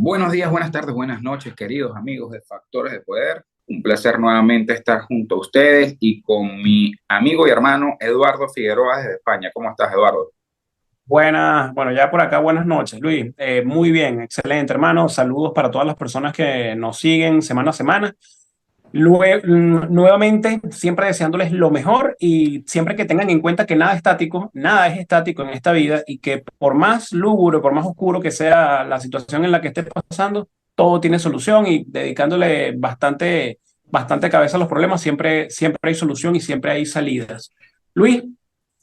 Buenos días, buenas tardes, buenas noches, queridos amigos de Factores de Poder. Un placer nuevamente estar junto a ustedes y con mi amigo y hermano Eduardo Figueroa desde España. ¿Cómo estás, Eduardo? Buenas, bueno, ya por acá, buenas noches, Luis. Muy bien, excelente, hermano. Saludos para todas las personas que nos siguen semana a semana. Nuevamente, siempre deseándoles lo mejor y siempre que tengan en cuenta que nada es estático en esta vida y que por más lúgubre, por más oscuro que sea la situación en la que estés pasando, todo tiene solución y dedicándole bastante cabeza a los problemas, siempre hay solución y siempre hay salidas. Luis,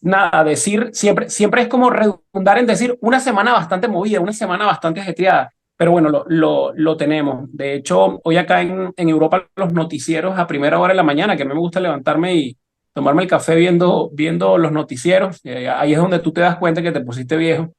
nada, decir, siempre es como redundar en decir una semana bastante movida, una semana bastante ajetreada, pero bueno, lo tenemos. De hecho, hoy acá en Europa los noticieros a primera hora de la mañana, que a mí me gusta levantarme y tomarme el café viendo los noticieros, ahí es donde tú te das cuenta que te pusiste viejo.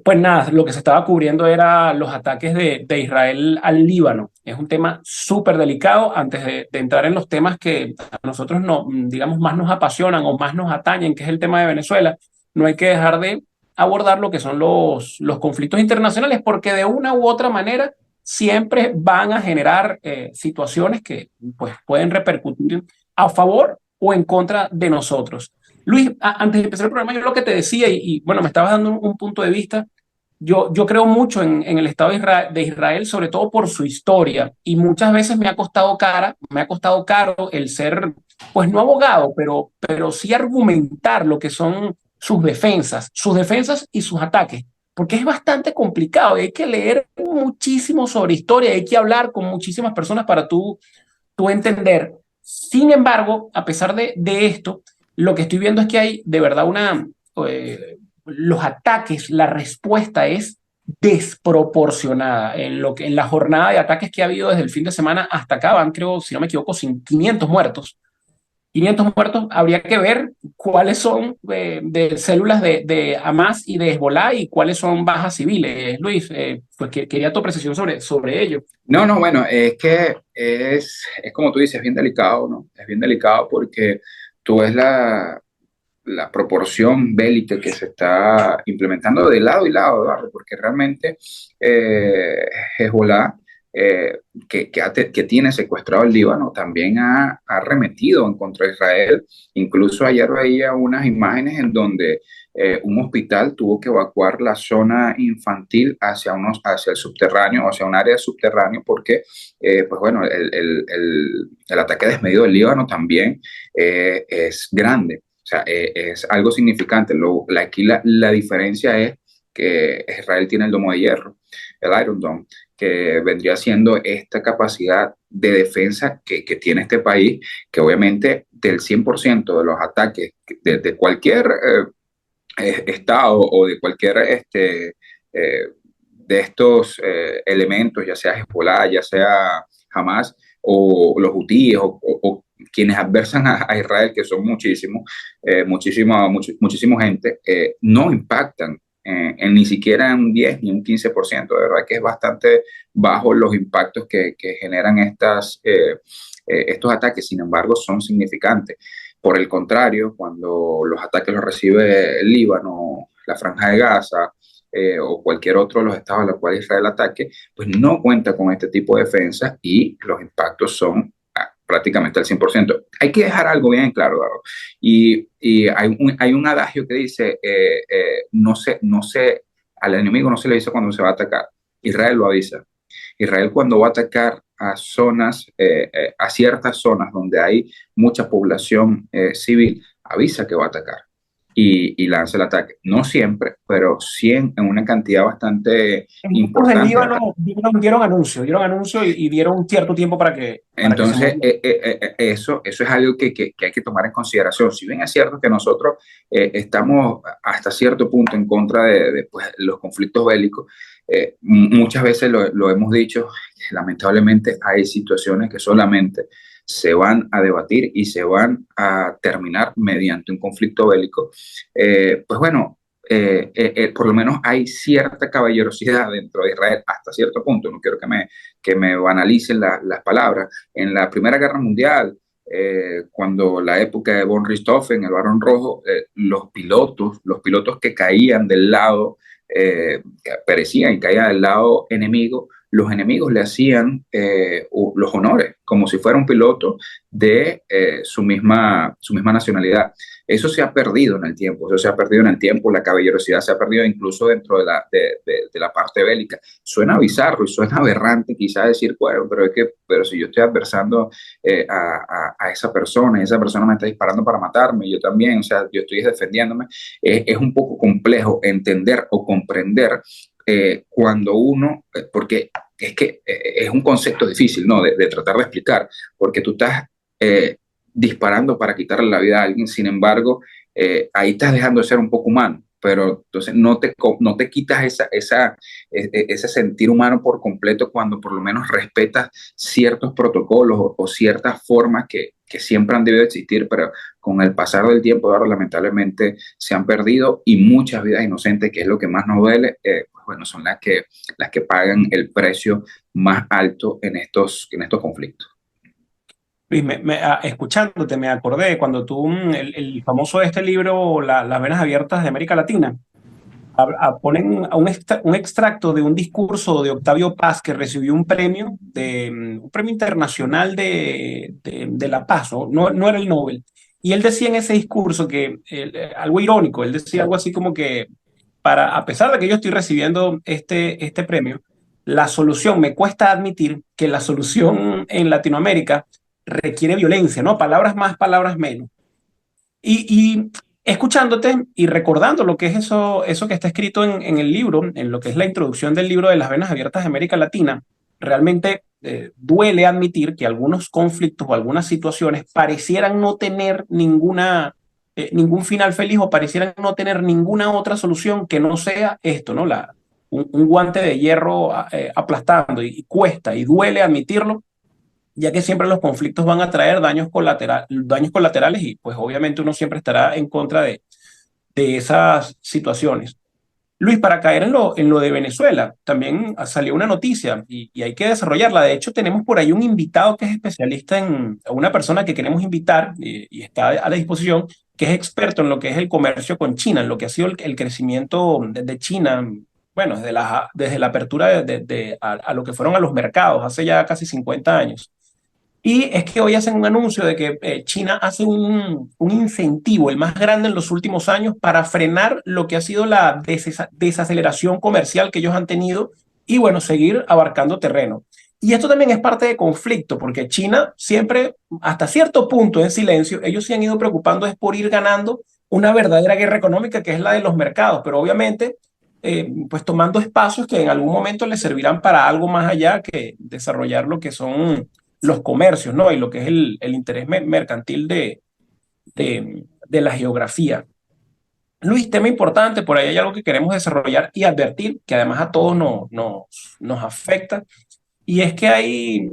Pues nada, lo que se estaba cubriendo era los ataques de Israel al Líbano. Es un tema súper delicado. Antes de entrar en los temas que a nosotros no, digamos, más nos apasionan o más nos atañen, que es el tema de Venezuela, no hay que dejar de abordar lo que son los conflictos internacionales, porque de una u otra manera siempre van a generar situaciones que pues, pueden repercutir a favor o en contra de nosotros. Luis, antes de empezar el programa, yo lo que te decía, bueno, me estabas dando un punto de vista. Yo creo mucho en el Estado de Israel, sobre todo por su historia, y muchas veces me ha costado caro el ser, pues no abogado, pero sí argumentar lo que son sus defensas y sus ataques, porque es bastante complicado y hay que leer muchísimo sobre historia, hay que hablar con muchísimas personas para tú entender. Sin embargo, a pesar de esto, lo que estoy viendo es que hay de verdad los ataques, la respuesta es desproporcionada. En la jornada de ataques que ha habido desde el fin de semana hasta acá, van creo, si no me equivoco, sin 500 muertos. 500 muertos, habría que ver cuáles son de células de Hamas y de Hezbollah y cuáles son bajas civiles. Luis, pues quería tu apreciación sobre ello. No, no, bueno, es que es como tú dices, es bien delicado, ¿no? Es bien delicado porque tú ves la proporción bélica que se está implementando de lado y lado, Eduardo, porque realmente eh, Hezbollah, que tiene secuestrado el Líbano, también ha arremetido en contra de Israel. Incluso ayer veía unas imágenes en donde un hospital tuvo que evacuar la zona infantil hacia el subterráneo, hacia un área subterránea, porque, pues bueno, el ataque desmedido del Líbano también es grande. O sea, es algo significante. Aquí la diferencia es que Israel tiene el domo de hierro, el Iron Dome, que vendría siendo esta capacidad de defensa que tiene este país, que obviamente del 100% de los ataques de cualquier Estado o de cualquier de estos elementos, ya sea Hezbollah, ya sea Hamas, o los hutíes, o quienes adversan a Israel, que son muchísima gente, no impactan en ni siquiera un 10 ni un 15%. De verdad que es bastante bajo los impactos que generan estos ataques. Sin embargo, son significantes. Por el contrario, cuando los ataques los recibe el Líbano, la Franja de Gaza, o cualquier otro de los estados a los cuales Israel ataque, pues no cuenta con este tipo de defensa y los impactos son prácticamente al 100%. Hay que dejar algo bien claro, Eduardo. Y hay un adagio que dice, al enemigo no se le avisa cuando se va a atacar. Israel lo avisa. Israel cuando va a atacar a a ciertas zonas donde hay mucha población civil, avisa que va a atacar y lanza el ataque. No siempre, pero sí en una cantidad bastante En muchos del importante. Líbano dieron anuncio y dieron un cierto tiempo para que se Entonces, moviera. eso es algo que hay que tomar en consideración. Si bien es cierto que nosotros estamos hasta cierto punto en contra de, pues, los conflictos bélicos, muchas veces lo hemos dicho, lamentablemente hay situaciones que solamente se van a debatir y se van a terminar mediante un conflicto bélico. Pues bueno, por lo menos hay cierta caballerosidad dentro de Israel hasta cierto punto. No quiero que me banalicen las palabras. En la Primera Guerra Mundial, cuando la época de von Richthofen, el Barón Rojo, los pilotos que caían del lado que perecían y caían del lado enemigo, los enemigos le hacían los honores, como si fuera un piloto de su misma nacionalidad. Eso se ha perdido en el tiempo, eso se ha perdido en el tiempo, la caballerosidad se ha perdido incluso dentro de la parte bélica. Suena bizarro y suena aberrante quizás decir, bueno, pero si yo estoy adversando a esa persona me está disparando para matarme, yo también, o sea, yo estoy defendiéndome, es un poco complejo entender o comprender cuando uno, porque es que es un concepto difícil, ¿no? De tratar de explicar, porque tú estás eh, disparando para quitarle la vida a alguien, sin embargo, ahí estás dejando de ser un poco humano, pero entonces no te quitas ese sentir humano por completo cuando por lo menos respetas ciertos protocolos o ciertas formas que siempre han debido existir, pero con el pasar del tiempo ahora lamentablemente se han perdido y muchas vidas inocentes, que es lo que más nos duele, pues bueno, son las que pagan el precio más alto en estos conflictos. Luis, escuchándote, me acordé cuando tú, el famoso este libro, Las venas abiertas de América Latina, ponen un extracto de un discurso de Octavio Paz que recibió un premio, un premio internacional de la paz, no era el Nobel. Y él decía en ese discurso que, algo irónico, él decía algo así como que, a pesar de que yo estoy recibiendo este premio, la solución, me cuesta admitir que la solución en Latinoamérica requiere violencia, ¿no? Palabras más, palabras menos. Y escuchándote y recordando lo que es eso que está escrito en el libro, en lo que es la introducción del libro de las venas abiertas de América Latina, realmente duele admitir que algunos conflictos o algunas situaciones parecieran no tener ningún final feliz o parecieran no tener ninguna otra solución que no sea esto, ¿no? Un guante de hierro aplastando y cuesta y duele admitirlo, ya que siempre los conflictos van a traer daños colaterales y pues obviamente uno siempre estará en contra de esas situaciones. Luis, para caer en lo de Venezuela, también salió una noticia y hay que desarrollarla. De hecho, tenemos por ahí un invitado que es especialista una persona que queremos invitar y está a la disposición, que es experto en lo que es el comercio con China, en lo que ha sido el crecimiento de China, bueno, desde la apertura a lo que fueron a los mercados hace ya casi 50 años. Y es que hoy hacen un anuncio de que China hace un incentivo, el más grande en los últimos años, para frenar lo que ha sido la desaceleración comercial que ellos han tenido y, bueno, seguir abarcando terreno. Y esto también es parte de conflicto, porque China siempre, hasta cierto punto en silencio, ellos se han ido preocupando es por ir ganando una verdadera guerra económica, que es la de los mercados, pero obviamente, pues tomando espacios que en algún momento les servirán para algo más allá que desarrollar lo que son los comercios, ¿no? Y lo que es el interés mercantil de la geografía. Luis, tema importante, por ahí hay algo que queremos desarrollar y advertir, que además a todos nos afecta, y es que hay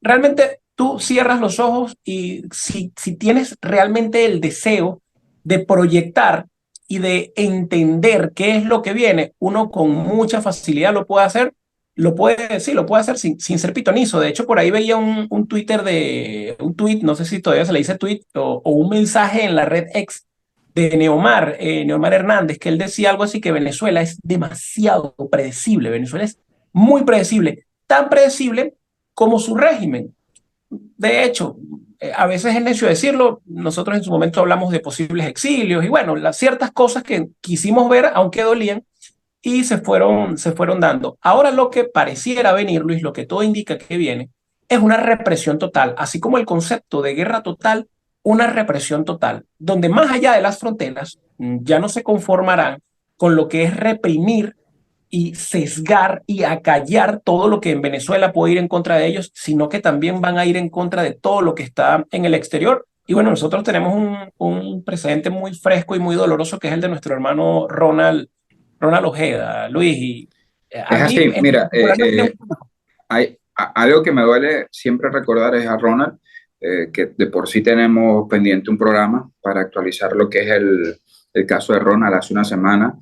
realmente tú cierras los ojos y si tienes realmente el deseo de proyectar y de entender qué es lo que viene, uno con mucha facilidad lo puede hacer, sí, lo puede hacer sin ser pitonizo. De hecho, por ahí veía un Twitter un tweet, no sé si todavía se le dice tweet, o un mensaje en la red X de Neomar Hernández, que él decía algo así que Venezuela es demasiado predecible, Venezuela es muy predecible, tan predecible como su régimen. De hecho, a veces es necio decirlo, nosotros en su momento hablamos de posibles exilios y bueno, las ciertas cosas que quisimos ver, aunque dolían, y se fueron dando. Ahora lo que pareciera venir, Luis, lo que todo indica que viene, es una represión total, así como el concepto de guerra total, una represión total, donde más allá de las fronteras ya no se conformarán con lo que es reprimir y sesgar y acallar todo lo que en Venezuela puede ir en contra de ellos, sino que también van a ir en contra de todo lo que está en el exterior. Y bueno, nosotros tenemos un precedente muy fresco y muy doloroso que es el de nuestro hermano Ronald Ojeda, Luis. Y a Es mí así, en mira, particular me tiene... algo que me duele siempre recordar es a Ronald, que de por sí tenemos pendiente un programa para actualizar lo que es el caso de Ronald hace una semana.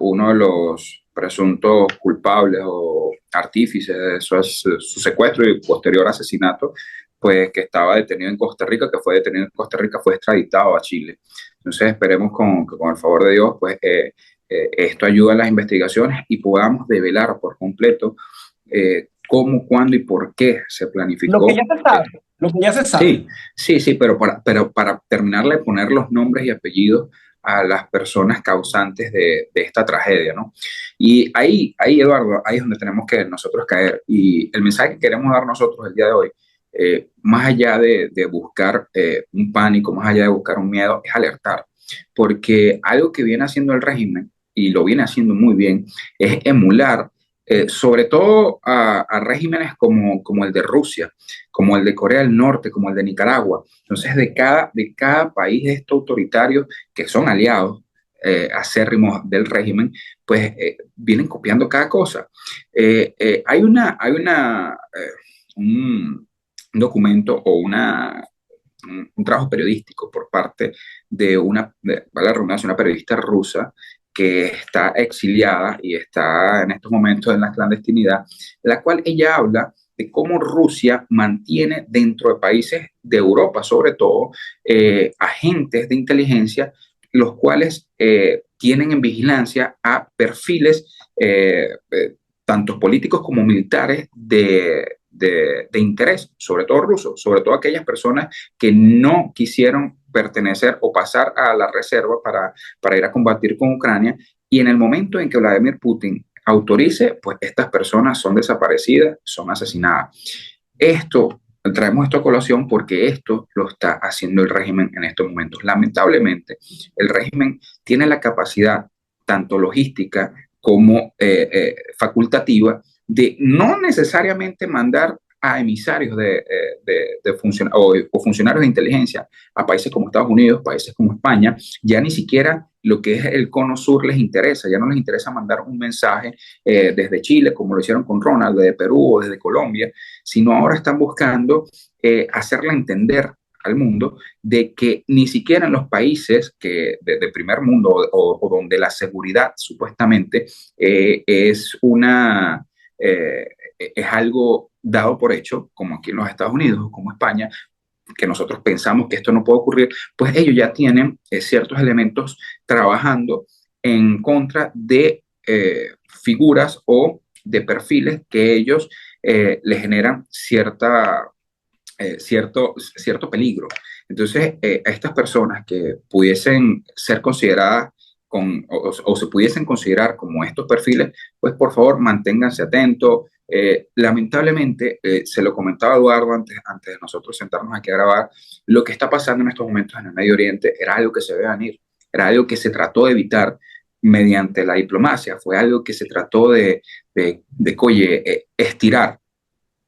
Uno de los presuntos culpables o artífices de su secuestro y posterior asesinato, pues que estaba detenido en Costa Rica, que fue detenido en Costa Rica, fue extraditado a Chile. Entonces esperemos que con el favor de Dios, pues esto ayuda a las investigaciones y podamos develar por completo cómo, cuándo y por qué se Lo que ya planificó. se sabe, lo que ya se sabe. Sí, sí, sí, pero para terminarle de poner los nombres y apellidos a las personas causantes de esta tragedia, ¿no? Y ahí, Eduardo, ahí es donde tenemos que nosotros caer. Y el mensaje que queremos dar nosotros el día de hoy, más allá de buscar un pánico, más allá de buscar un miedo, es alertar. Porque algo que viene haciendo el régimen, y lo viene haciendo muy bien, es emular sobre todo a regímenes como el de Rusia, como el de Corea del Norte, como el de Nicaragua. Entonces, de cada país de estos autoritarios que son aliados acérrimos del régimen, pues vienen copiando cada cosa. Un documento o un trabajo periodístico por parte vale la redundancia, una periodista rusa que está exiliada y está en estos momentos en la clandestinidad, la cual ella habla de cómo Rusia mantiene dentro de países de Europa, sobre todo, agentes de inteligencia, los cuales tienen en vigilancia a perfiles, tanto políticos como militares, de interés, sobre todo rusos, sobre todo aquellas personas que no quisieron pertenecer o pasar a la reserva para ir a combatir con Ucrania. Y en el momento en que Vladimir Putin autorice, pues estas personas son desaparecidas, son asesinadas. Traemos esto a colación porque esto lo está haciendo el régimen en estos momentos. Lamentablemente, el régimen tiene la capacidad, tanto logística como facultativa, de no necesariamente mandar a emisarios o funcionarios de inteligencia a países como Estados Unidos, países como España. Ya ni siquiera lo que es el cono sur les interesa, ya no les interesa mandar un mensaje desde Chile, como lo hicieron con Ronald, desde Perú o desde Colombia, sino ahora están buscando hacerle entender al mundo de que ni siquiera en los países de primer mundo o donde la seguridad supuestamente es algo dado por hecho, como aquí en los Estados Unidos o como España, que nosotros pensamos que esto no puede ocurrir, pues ellos ya tienen ciertos elementos trabajando en contra de figuras o de perfiles que ellos le generan cierto peligro. Entonces, a estas personas que pudiesen ser consideradas o se pudiesen considerar como estos perfiles, pues por favor manténganse atentos. Lamentablemente, se lo comentaba Eduardo antes de nosotros sentarnos aquí a grabar, lo que está pasando en estos momentos en el Medio Oriente era algo que se veía venir, era algo que se trató de evitar mediante la diplomacia, fue algo que se trató de estirar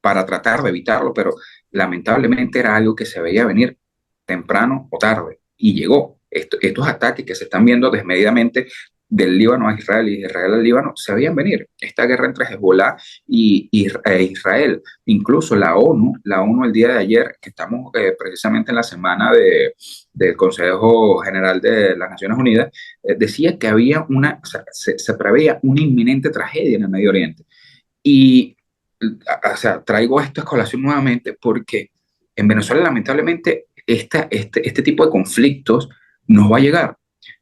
para tratar de evitarlo, pero lamentablemente era algo que se veía venir temprano o tarde y llegó. Estos ataques que se están viendo desmedidamente del Líbano a Israel y de Israel al Líbano se veían venir. Esta guerra entre Hezbollah e Israel, incluso la ONU el día de ayer, que estamos precisamente en la semana del Consejo General de las Naciones Unidas, decía que había se preveía una inminente tragedia en el Medio Oriente. Y o sea, traigo esto a colación nuevamente porque en Venezuela lamentablemente este tipo de conflictos nos va a llegar,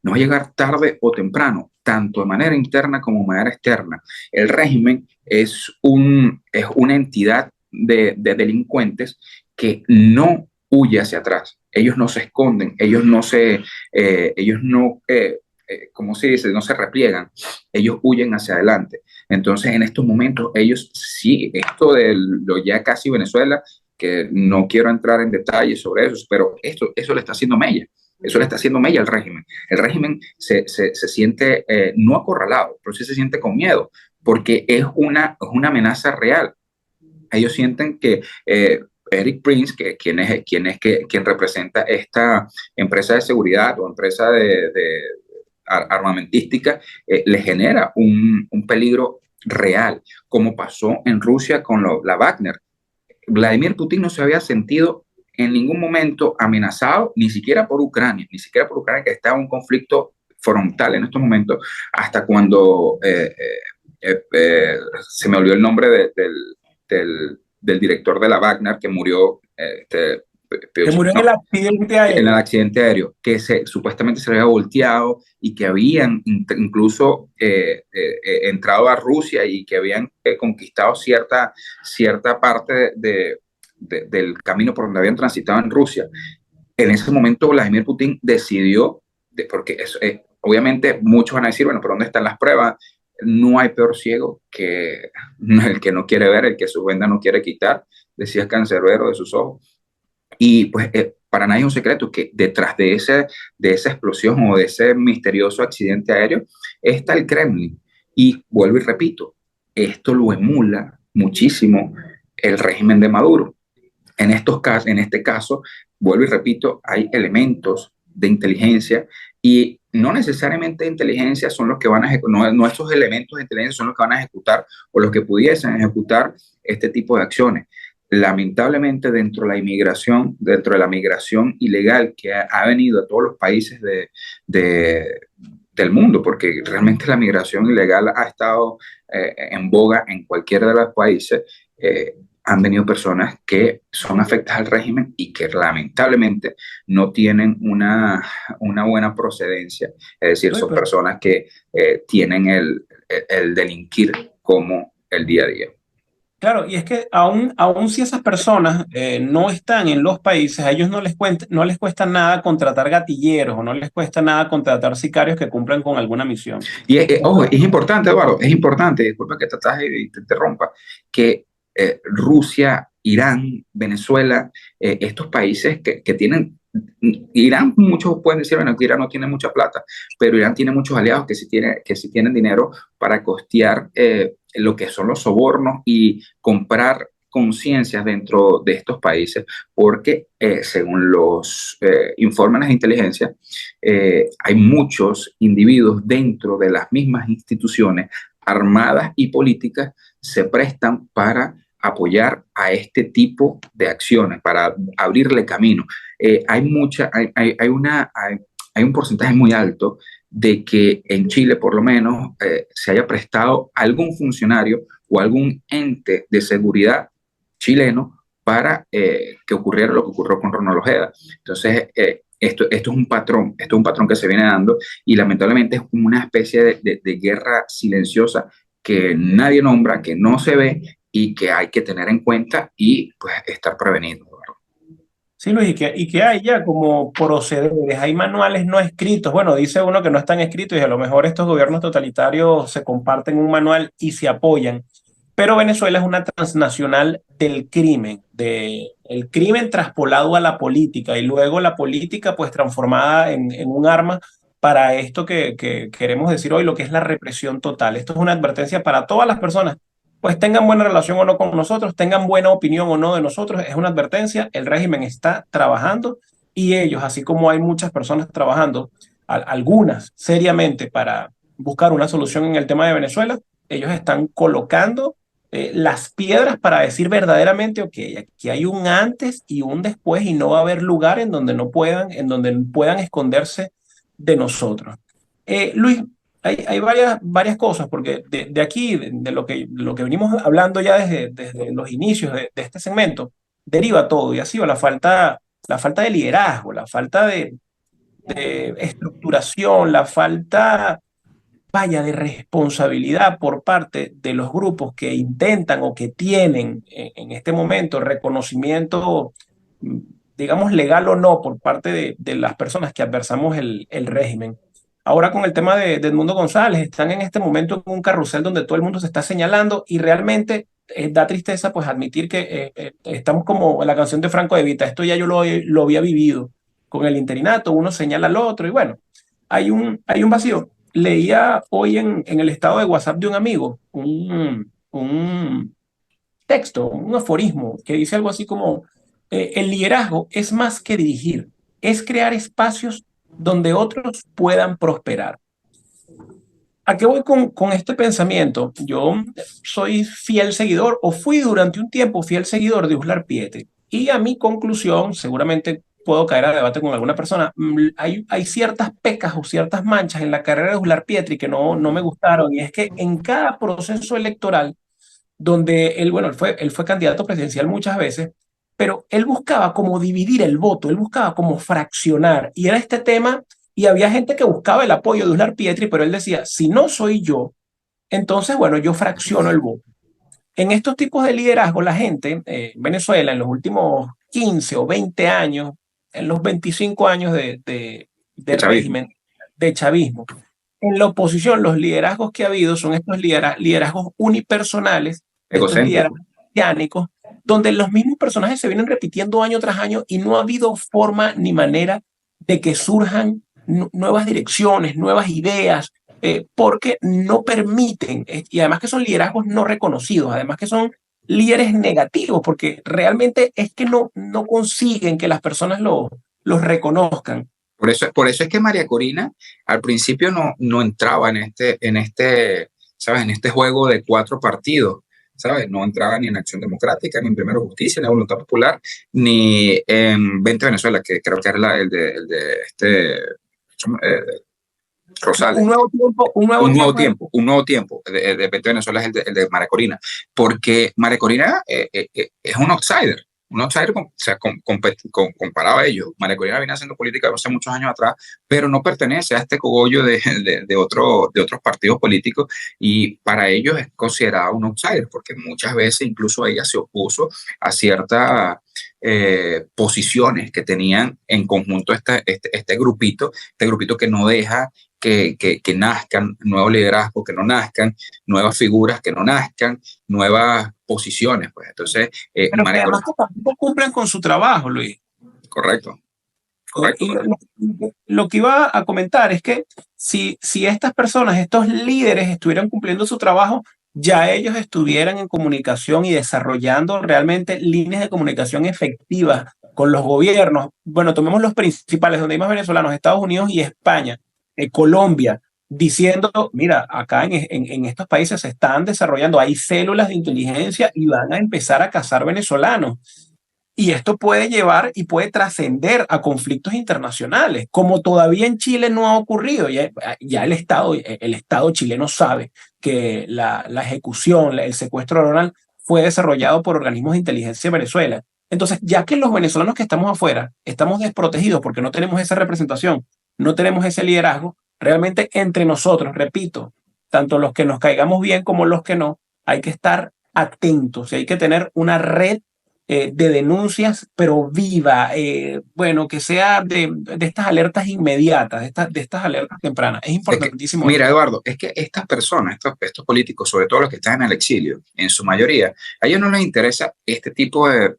nos va a llegar tarde o temprano, tanto de manera interna como de manera externa. El régimen es una entidad de delincuentes que no huye hacia atrás. Ellos no se esconden, ellos no, ¿cómo se dice? No se repliegan, ellos huyen hacia adelante. Entonces, en estos momentos, ellos sí, esto de lo ya casi Venezuela, que no quiero entrar en detalles sobre eso, pero eso le está haciendo mella. Eso le está haciendo mella al régimen. El régimen se siente no acorralado, pero sí se siente con miedo, porque es una amenaza real. Ellos sienten que Eric Prince, quien representa esta empresa de seguridad o empresa de armamentística, le genera un peligro real, como pasó en Rusia con la Wagner. Vladimir Putin no se había sentido en ningún momento amenazado, ni siquiera por Ucrania, que está en un conflicto frontal en estos momentos, hasta cuando se me olvidó el nombre del director de la Wagner que murió, Que murió en el no, accidente en el aéreo. accidente aéreo, que supuestamente se había volteado y que habían incluso entrado a Rusia y que habían conquistado cierta parte del camino por donde habían transitado en Rusia. En ese momento Vladimir Putin decidió, porque eso, obviamente muchos van a decir, bueno, pero ¿dónde están las pruebas? No hay peor ciego que el que no quiere ver, el que su venda no quiere quitar, decía el cancerbero de sus ojos. Y pues para nadie es un secreto que detrás de esa explosión o de ese misterioso accidente aéreo está el Kremlin. Y vuelvo y repito, esto lo emula muchísimo el régimen de Maduro. En este caso, vuelvo y repito, hay elementos de inteligencia y no necesariamente de inteligencia son los que van a ejecutar, no estos elementos de inteligencia son los que van a ejecutar o los que pudiesen ejecutar este tipo de acciones. Lamentablemente, dentro de la migración ilegal que ha venido a todos los países de, del mundo, porque realmente la migración ilegal ha estado en boga en cualquiera de los países, han venido personas que son afectas al régimen y que lamentablemente no tienen una buena procedencia, es decir, Uy, son pero personas que tienen el delinquir como el día a día. claro, y es que aún si esas personas no están en los países, a ellos no les cuesta nada contratar gatilleros o no les cuesta nada contratar sicarios que cumplan con alguna misión. Y ojo, es importante, Eduardo, es importante, disculpa que te interrumpa, que Rusia, Irán, Venezuela, estos países que tienen, Irán, muchos pueden decir, bueno, que Irán no tiene mucha plata, pero Irán tiene muchos aliados que sí tienen dinero para costear lo que son los sobornos y comprar conciencias dentro de estos países, porque según los informes de inteligencia, hay muchos individuos dentro de las mismas instituciones armadas y políticas se prestan para apoyar a este tipo de acciones, para abrirle camino. Hay un porcentaje muy alto de que en Chile, por lo menos, se haya prestado algún funcionario o algún ente de seguridad chileno para que ocurriera lo que ocurrió con Ronald Ojeda. Entonces, esto es un patrón que se viene dando y lamentablemente es como una especie de guerra silenciosa que nadie nombra, que no se ve y que hay que tener en cuenta y pues estar prevenido. Sí, Luis, y que hay ya como procederes, hay manuales no escritos. Bueno, dice uno que no están escritos y a lo mejor estos gobiernos totalitarios se comparten un manual y se apoyan. Pero Venezuela es una transnacional del crimen, de el crimen traspolado a la política y luego la política pues transformada en un arma para esto que queremos decir hoy, lo que es la represión total. Esto es una advertencia para todas las personas, pues tengan buena relación o no con nosotros, tengan buena opinión o no de nosotros, es una advertencia, el régimen está trabajando y ellos, así como hay muchas personas trabajando, algunas seriamente para buscar una solución en el tema de Venezuela, ellos están colocando las piedras para decir verdaderamente, ok, aquí hay un antes y un después y no va a haber lugar en donde no puedan, en donde puedan esconderse de nosotros. Luis, hay varias cosas, porque de aquí, de lo que venimos hablando ya desde los inicios de este segmento, deriva todo y ha sido la falta de liderazgo, la falta de estructuración, la falta vaya de responsabilidad por parte de los grupos que intentan o que tienen en este momento reconocimiento, mm, digamos, legal o no, por parte de las personas que adversamos el régimen. Ahora con el tema de Edmundo González, están en este momento en un carrusel donde todo el mundo se está señalando y realmente da tristeza pues admitir que estamos como la canción de Franco De Vita, esto ya yo lo había vivido con el interinato, uno señala al otro y bueno, hay un vacío. Leía hoy en el estado de WhatsApp de un amigo un texto, un aforismo que dice algo así como, el liderazgo es más que dirigir, es crear espacios donde otros puedan prosperar. ¿A qué voy con este pensamiento? Yo soy fiel seguidor o fui durante un tiempo fiel seguidor de Uslar Pietri. Y a mi conclusión, seguramente puedo caer a debate con alguna persona, hay ciertas pecas o ciertas manchas en la carrera de Uslar Pietri que no me gustaron. Y es que en cada proceso electoral, donde él, bueno, él fue candidato presidencial muchas veces, pero él buscaba como dividir el voto, él buscaba como fraccionar, y era este tema, y había gente que buscaba el apoyo de Uslar Pietri, pero él decía, si no soy yo, entonces, bueno, yo fracciono el voto. En estos tipos de liderazgo, la gente en Venezuela en los últimos 15 o 20 años, en los 25 años de El chavismo, régimen, de chavismo, en la oposición, los liderazgos que ha habido son estos liderazgos unipersonales, estos egocéntrico. liderazgos mesiánicos, donde los mismos personajes se vienen repitiendo año tras año y no ha habido forma ni manera de que surjan nuevas direcciones, nuevas ideas, porque no permiten, y además que son liderazgos no reconocidos, además que son líderes negativos, porque realmente es que no consiguen que las personas los reconozcan. Por eso es que María Corina al principio no entraba ¿sabes? En este juego de cuatro partidos, ¿sabes? No entraba ni en Acción Democrática, ni en Primero Justicia, ni en Voluntad Popular, ni en 20 Venezuela, que creo que era el de Rosales. Un nuevo tiempo, un nuevo tiempo. Un nuevo tiempo de 20 Venezuela es el de María Corina, porque María Corina es un outsider o sea, comparado a ellos. María Corina viene haciendo política hace muchos años atrás, pero no pertenece a este cogollo de otros partidos políticos, y para ellos es considerada un outsider, porque muchas veces incluso ella se opuso a ciertas posiciones que tenían en conjunto este grupito que no deja que nazcan nuevos liderazgos, que no nazcan nuevas figuras, que no nazcan nuevas posiciones. Pues entonces, Pero que además que tampoco cumplen con su trabajo, Luis. correcto, correcto. Y lo que iba a comentar es que si estas personas, estos líderes estuvieran cumpliendo su trabajo, ya ellos estuvieran en comunicación y desarrollando realmente líneas de comunicación efectivas con los gobiernos. Bueno, tomemos los principales, donde hay más venezolanos, Estados Unidos y España, Colombia, diciendo, mira, acá en estos países se están desarrollando, hay células de inteligencia y van a empezar a cazar venezolanos. Y esto puede llevar y puede trascender a conflictos internacionales, como todavía en Chile no ha ocurrido. Ya el Estado chileno sabe que la ejecución, el secuestro de Ronald fue desarrollado por organismos de inteligencia de Venezuela. Entonces, ya que los venezolanos que estamos afuera estamos desprotegidos porque no tenemos esa representación, no tenemos ese liderazgo, realmente entre nosotros, repito, tanto los que nos caigamos bien como los que no, hay que estar atentos y hay que tener una red de denuncias, pero viva, bueno, que sea de estas alertas inmediatas, de estas alertas tempranas. Es importantísimo. Mira, Eduardo, es que estas personas, estos políticos, sobre todo los que están en el exilio, en su mayoría, a ellos no les interesa este tipo de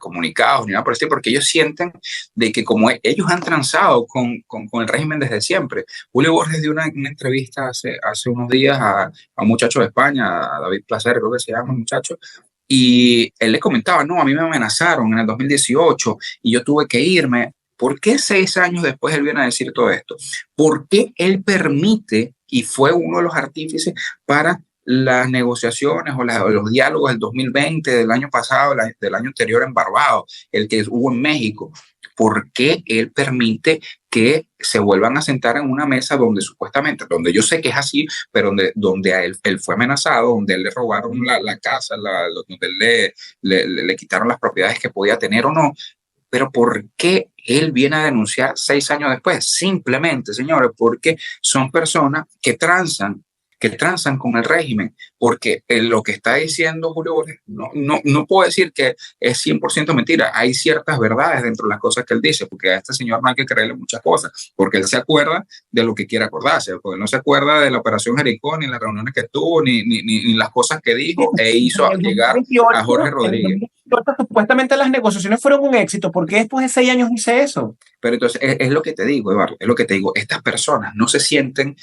comunicados ni nada por el estilo, porque ellos sienten de que como ellos han transado con el régimen desde siempre. Julio Borges dio una entrevista hace unos días a un muchacho de España, a David Placer, creo que se llama el muchacho, y él le comentaba, no, a mí me amenazaron en el 2018 y yo tuve que irme. ¿Por qué 6 años después él viene a decir todo esto? ¿Por qué él permite y fue uno de los artífices para las negociaciones o los diálogos del 2020, del año pasado, del año anterior en Barbados, el que hubo en México? ¿Por qué él permite que se vuelvan a sentar en una mesa donde supuestamente, donde yo sé que es así, pero donde a él fue amenazado, donde él le robaron la casa, donde le quitaron las propiedades que podía tener o no? Pero ¿por qué él viene a denunciar 6 años después? Simplemente, señores, porque son personas que transan con el régimen, porque lo que está diciendo Julio Borges, no puedo decir que es 100% mentira, hay ciertas verdades dentro de las cosas que él dice, porque a este señor no hay que creerle muchas cosas, porque él se acuerda de lo que quiere acordarse, porque no se acuerda de la operación Jericó, ni las reuniones que tuvo, ni las cosas que dijo e hizo llegar a Jorge Rodríguez. Supuestamente las negociaciones fueron un éxito, porque después de 6 años dice eso. Pero entonces es lo que te digo, Eduardo, es lo que te digo, estas personas no se sienten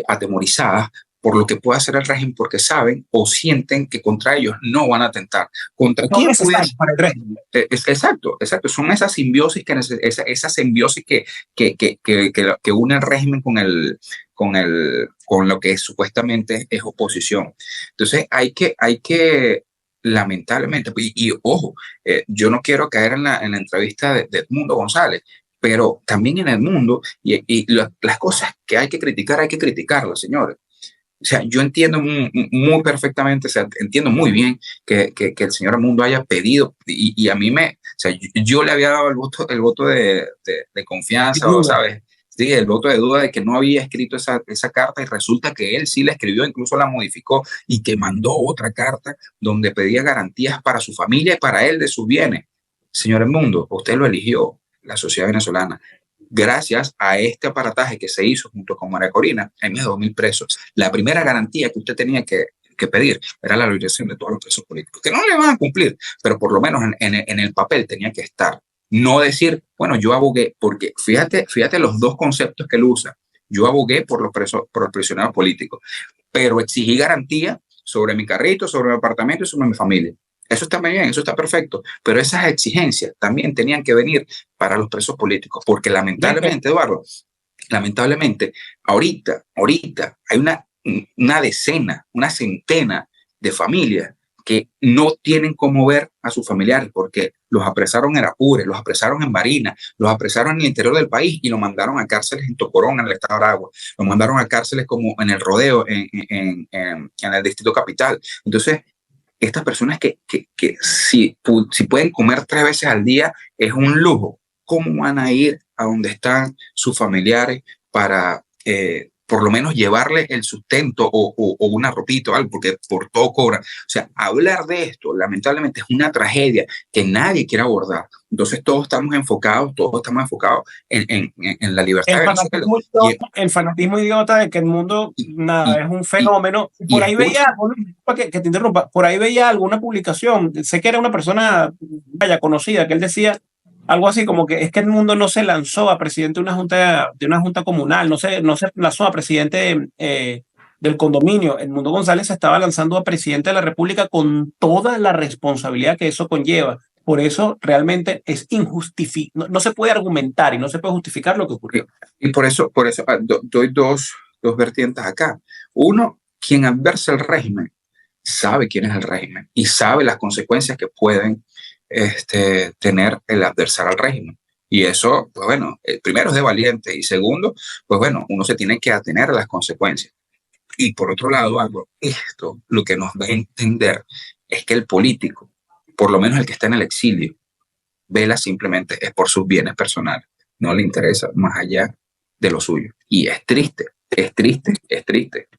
atemorizadas por lo que pueda hacer el régimen, porque saben o sienten que contra ellos no van a atentar. ¿Contra quién pudiera? Para el régimen. Exacto. Son esas simbiosis, esa simbiosis que une el régimen con lo que supuestamente es oposición. Entonces hay que lamentablemente, y ojo, yo no quiero caer en la entrevista de Edmundo González, pero también en el mundo, y las cosas que hay que criticarlas, señores. O sea, yo entiendo muy perfectamente, o sea, entiendo muy bien que el señor Mundo haya pedido y a mí o sea, yo le había dado el voto de Sin confianza, o, duda. ¿sabes? Sí, el voto de duda de que no había escrito esa carta y resulta que él sí la escribió, incluso la modificó y que mandó otra carta donde pedía garantías para su familia y para él de sus bienes. Señor Mundo, usted lo eligió, la sociedad venezolana. Gracias a este aparataje que se hizo junto con María Corina, hay más de 2.000 presos. La primera garantía que usted tenía que pedir era la liberación de todos los presos políticos, que no le van a cumplir, pero por lo menos en el papel tenía que estar. No decir, bueno, yo abogué, porque fíjate los dos conceptos que él usa. Yo abogué por los prisioneros políticos, pero exigí garantía sobre mi carrito, sobre mi apartamento y sobre mi familia. Eso está muy bien, eso está perfecto, pero esas exigencias también tenían que venir para los presos políticos, porque lamentablemente, Eduardo, lamentablemente, ahorita hay una decena, una centena de familias que no tienen cómo ver a sus familiares porque los apresaron en Apure, los apresaron en Barinas, los apresaron en el interior del país y los mandaron a cárceles en Tocorón, en el estado de Aragua, los mandaron a cárceles como en el Rodeo, en el Distrito Capital. Entonces, estas personas que si pueden comer 3 veces al día es un lujo. ¿Cómo van a ir a donde están sus familiares para por lo menos llevarle el sustento o una ropita o algo? Porque por todo cobra. O sea, hablar de esto lamentablemente es una tragedia que nadie quiere abordar. Entonces todos estamos enfocados en la libertad El de Venezuela. fanatismo, Y, idiota, el fanatismo idiota de que el mundo, y, nada, y, es un y, fenómeno. y Por ahí veía, escucha, disculpa que te interrumpa, por ahí veía alguna publicación, sé que era una persona, vaya, conocida, que él decía algo así como que es que el mundo no se lanzó a presidente de una junta comunal, no se lanzó a presidente del condominio. El Mundo González se estaba lanzando a presidente de la República con toda la responsabilidad que eso conlleva. Por eso realmente es injustificable, no se puede argumentar y no se puede justificar lo que ocurrió. y por eso doy dos vertientes acá. Uno, quien adversa el régimen sabe quién es el régimen y sabe las consecuencias que pueden tener el adversar al régimen. Y eso, pues bueno, primero es de valiente y segundo, pues bueno, uno se tiene que atener a las consecuencias. Y por otro lado, algo, esto lo que nos da a entender es que el político, por lo menos el que está en el exilio, vela simplemente es por sus bienes personales, no le interesa más allá de lo suyo. Y es triste, es triste, es triste.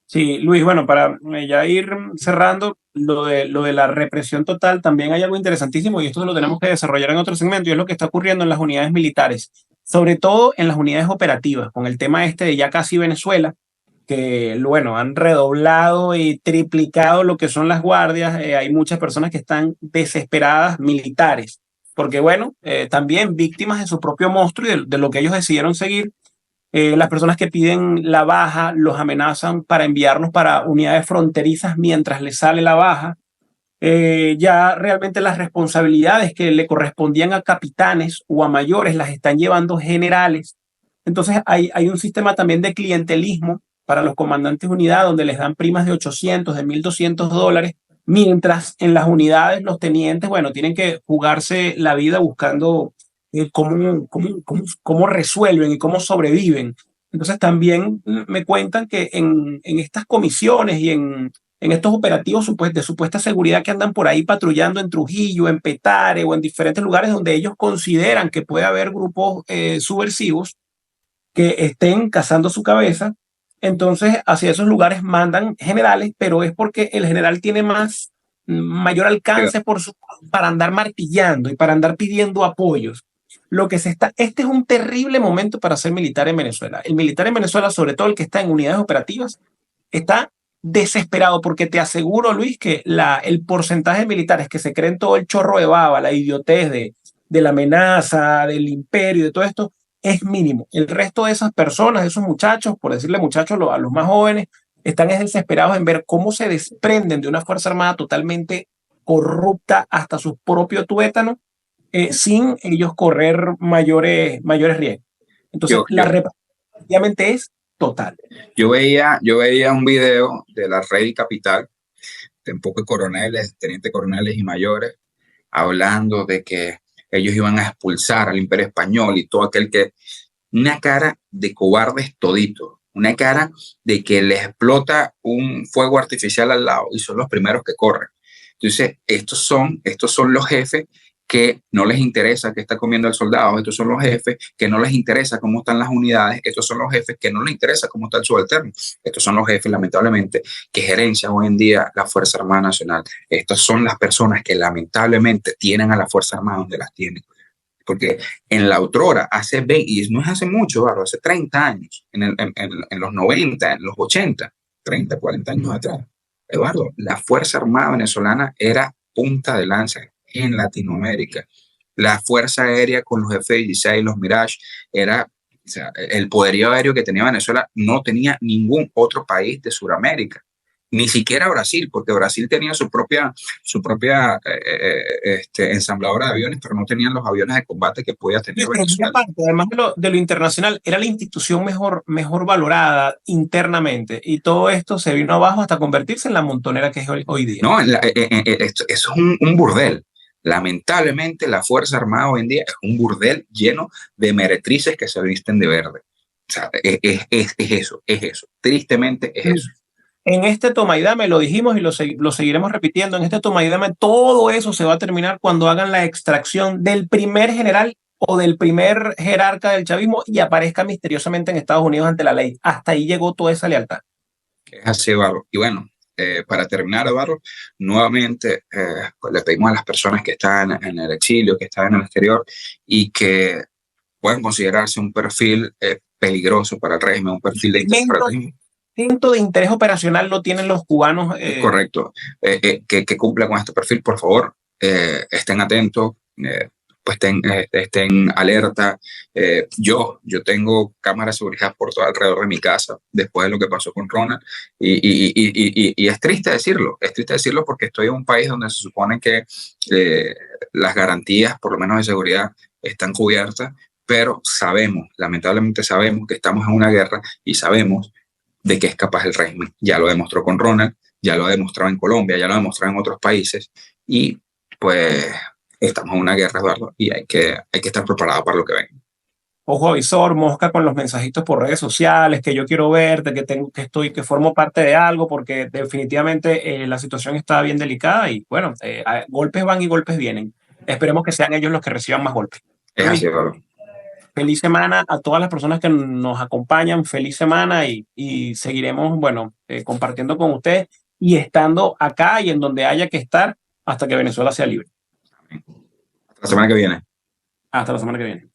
Sí, Luis, bueno, para ya ir cerrando, lo de la represión total, también hay algo interesantísimo y esto lo tenemos que desarrollar en otro segmento y es lo que está ocurriendo en las unidades militares, sobre todo en las unidades operativas, con el tema este de ya casi Venezuela, que, bueno, han redoblado y triplicado lo que son las guardias. Hay muchas personas que están desesperadas, militares, porque, bueno, también víctimas de su propio monstruo y de lo que ellos decidieron seguir. Las personas que piden la baja los amenazan para enviarlos para unidades fronterizas mientras les sale la baja. Ya realmente las responsabilidades que le correspondían a capitanes o a mayores las están llevando generales. Entonces hay un sistema también de clientelismo para los comandantes de unidad donde les dan primas de 800, de $1,200, mientras en las unidades los tenientes, bueno, tienen que jugarse la vida buscando cómo resuelven y cómo sobreviven. Entonces también me cuentan que en estas comisiones y en estos operativos de supuesta seguridad que andan por ahí patrullando en Trujillo, en Petare o en diferentes lugares donde ellos consideran que puede haber grupos subversivos que estén cazando su cabeza. Entonces, hacia esos lugares mandan generales, pero es porque el general tiene mayor alcance para andar martillando y para andar pidiendo apoyos. Este es un terrible momento para ser militar en Venezuela. El militar en Venezuela, sobre todo el que está en unidades operativas, está desesperado porque te aseguro, Luis, que el porcentaje de militares que se creen todo el chorro de baba, la idiotez de la amenaza, del imperio, de todo esto, es mínimo. El resto de esas personas, de esos muchachos, por decirle muchachos a los más jóvenes, están desesperados en ver cómo se desprenden de una Fuerza Armada totalmente corrupta hasta su propio tuétano, sin ellos correr mayores riesgos. Entonces, Yo, la yo, represión obviamente es total. yo veía un video de la Red Capital, de un poco de coroneles, teniente coroneles y mayores, hablando de que ellos iban a expulsar al Imperio Español y todo aquel que, una cara de cobardes toditos, una cara de que les explota un fuego artificial al lado y son los primeros que corren. Entonces, estos son los jefes que no les interesa qué está comiendo el soldado, estos son los jefes que no les interesa cómo están las unidades, estos son los jefes que no les interesa cómo está el subalterno, estos son los jefes, lamentablemente, que gerencian hoy en día la Fuerza Armada Nacional. Estas son las personas que lamentablemente tienen a la Fuerza Armada donde las tienen. Porque en la otrora, hace 20, y no es hace mucho, Barro, hace 30 años, en los 90, en los 80, 30, 40 años atrás, Eduardo, la Fuerza Armada venezolana era punta de lanza en Latinoamérica. La Fuerza Aérea con los F-16, los Mirage, era, o sea, el poderío aéreo que tenía Venezuela no tenía ningún otro país de Sudamérica, ni siquiera Brasil, porque Brasil tenía su propia ensambladora de aviones, pero no tenían los aviones de combate que podía tener Venezuela. Aparte, además de lo internacional, era la institución mejor valorada internamente y todo esto se vino abajo hasta convertirse en la montonera que es hoy día. No, eso es un burdel. Lamentablemente, la Fuerza Armada hoy en día es un burdel lleno de meretrices que se visten de verde. O sea, es eso. Tristemente es eso. En este toma y dame, lo dijimos y lo seguiremos repitiendo, en este toma y dame todo eso se va a terminar cuando hagan la extracción del primer general o del primer jerarca del chavismo y aparezca misteriosamente en Estados Unidos ante la ley. Hasta ahí llegó toda esa lealtad. Es así, Eduardo. Y bueno, para terminar, Eduardo, nuevamente pues le pedimos a las personas que están en el exilio, que están en el exterior y que pueden considerarse un perfil peligroso para el régimen, un perfil de interés para el régimen. De interés operacional lo tienen los cubanos. Correcto. Que cumpla con este perfil, por favor, estén atentos, pues estén alerta. Yo tengo cámaras de seguridad por todo alrededor de mi casa después de lo que pasó con Ronald y es triste decirlo porque estoy en un país donde se supone que las garantías, por lo menos de seguridad, están cubiertas, pero lamentablemente sabemos que estamos en una guerra y sabemos de qué es capaz el régimen. Ya lo demostró con Ronald, ya lo ha demostrado en Colombia, ya lo ha demostrado en otros países y pues estamos en una guerra, Eduardo, y hay que estar preparado para lo que venga. Ojo avisor, mosca con los mensajitos por redes sociales, que yo quiero verte, que formo parte de algo, porque definitivamente la situación está bien delicada y bueno, golpes van y golpes vienen. Esperemos que sean ellos los que reciban más golpes. Es así, Eduardo. Feliz semana a todas las personas que nos acompañan, feliz semana y seguiremos, bueno, compartiendo con ustedes y estando acá y en donde haya que estar hasta que Venezuela sea libre. Hasta la semana que viene. Hasta la semana que viene.